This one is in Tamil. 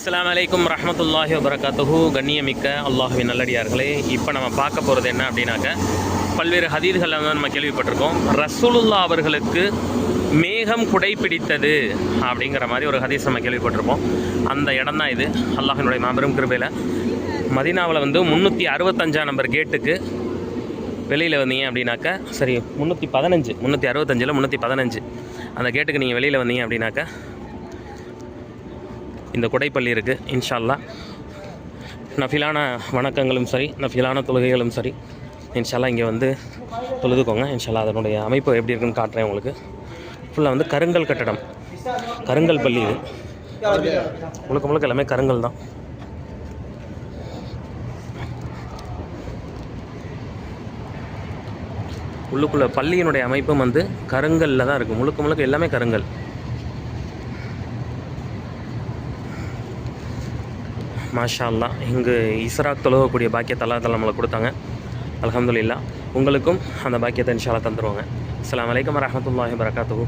அஸ்ஸலாமு அலைக்கும் ரஹ்மத்துல்லாஹி வபரகாத்துஹு. கண்ணியமிக்க அல்லாஹுவின் நல்லடியார்களே, இப்போ நம்ம பார்க்க போகிறது என்ன அப்படின்னாக்க, பல்வேறு ஹதீஸ்கள் நம்ம கேள்விப்பட்டிருக்கோம். ரசூலுல்லாஹ் அவர்களுக்கு மேகம் குடை பிடித்தது அப்படிங்கிற மாதிரி ஒரு ஹதீஸ் நம்ம கேள்விப்பட்டிருப்போம். அந்த இடம் தான் இது. அல்லாஹினுடைய மாபெரும் கிருபையில் மதீனாவில் 365 நம்பர் கேட்டுக்கு வெளியில் வந்தீங்க அப்படின்னாக்க, சரி 365 365 315 அந்த கேட்டுக்கு நீங்கள் வெளியில் வந்தீங்க அப்படின்னாக்க இந்த குடைப்பள்ளி இருக்குது. இன்ஷா அல்லாஹ் நஃபிலான வணக்கங்களும் சரி, நஃபிலான தொழுகைகளும் சரி, இன்ஷா அல்லாஹ் இங்கே வந்து தொழுதுக்கோங்க. இன்ஷா அல்லாஹ் அதனுடைய அமைப்பு எப்படி இருக்குன்னு காட்டுறேன் உங்களுக்கு. ஃபுல்லாக கருங்கல் கட்டடம், கருங்கல் பள்ளி இது. முழுக்க எல்லாமே கருங்கல் தான். உள்ளுக்குள்ள பள்ளியினுடைய அமைப்பும் கருங்கல்ல தான் இருக்குது. முழுக்க எல்லாமே கருங்கல். மாஷா அல்லாஹ். இங்கு இஸ்ராக் தொழுகக்கூடிய பாக்கியத்தை அல்லாஹ் நம்மளுக்கு கொடுத்தாங்க. அல்ஹம்துலில்லாஹ். உங்களுக்கும் அந்த பாக்கியத்தை இன்ஷா அல்லாஹ் தந்துருவாங்க. அஸ்ஸலாமு அலைக்கும் வரஹ்மத்துல்லாஹி வபரகாத்துஹு.